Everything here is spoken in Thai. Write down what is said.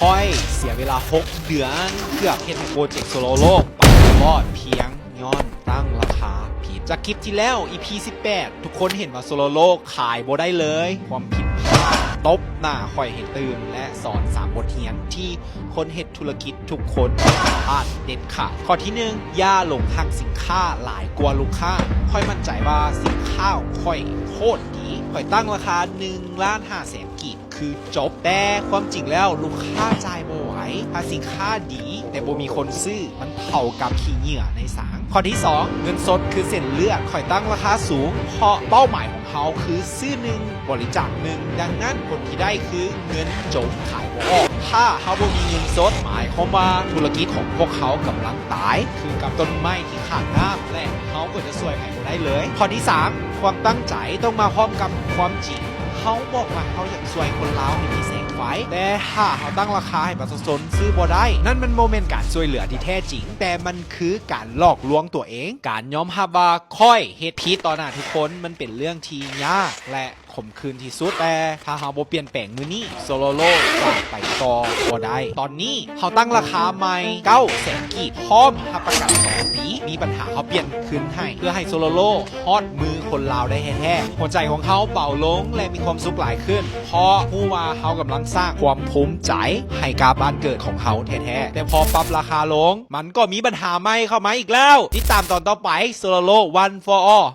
ค่อยเสียเวลา6 เดือนเพื่อเฮ็ดให้โปรเจกต์โซโลโลกไปรอดเพียงย้อนตั้งราคาผิดจากคลิปที่แล้ว EP 18ทุกคนเห็นว่าโซโลโลกขายบ่ได้เลยความผิดพลาดตบหน้าค่อยให้ตื่นและสอน3บทเรียนที่คนเฮ็ดธุรกิจทุกคนพลาดเด็ดขาดข้อที่1อย่าลงทางสินค้าหลายกว่าลูกค้าค่อยมั่นใจว่าสินค้าค่อยโคตรดีค่อยตั้งราคา1,500,000 กีบคือจบแต่ความจริงแล้วลูกค้าจ่ายบ่ไหวถ้าสินค้าดีแต่บ่มีคนซื้อมันเท่ากับขี้เหงื่อในสางข้อที่2เงินสดคือเส้นเลือดค่อยตั้งราคาสูงเพราะเป้าหมายของเขาคือซื้อ1บริจาค1ดังนั้นผลที่ได้คือเงินจมขายบ่ออกถ้าเขาบ่มีเงินสดหมายความว่าธุรกิจของพวกเขากำลังตายคือกับต้นไม้ที่ขาดน้ำและเขาก็จะช่วยให้บ่ได้เลยข้อที่3ความตั้งใจต้องมาพร้อมกับความจริงเขาบอกว่าเขาอยากช่วยคนลาวให้มีแสงไฟแต่ถ้าเขาตั้งราคาให้ประชาชนซื้อบ่ได้นั่นมันโมเมนต์การช่วยเหลือที่แท้จริงแต่มันคือการหลอกลวงตัวเองการยอมรับว่าค่อยเฮ็ดผิดต่อหน้าทุกคนมันเป็นเรื่องที่ยากและขมขื่นที่สุดแต่ถ้าเขาบ่เปลี่ยนแปลงมือนี้โซโลโลจะไปต่อบ่ได้ตอนนี้เขาตั้งราคาใหม่900,000 กีบพร้อมรับประกัน2 ปีมีปัญหาเขาเปลี่ยนคืนให้เพื่อให้โซโลโลฮอดมือคนลาวได้แท้ๆหัวใจของเขาเบาลงและมีความสุขหลายขึ้นเพราะผู้ว่าเขากำลังสร้างความภูมิใจให้กับบ้านเกิดของเขาแท้ๆแต่พอปรับราคาลงมันก็มีปัญหาใหม่เข้ามาอีกแล้วติดตามตอนต่อไปโซโลโล One for All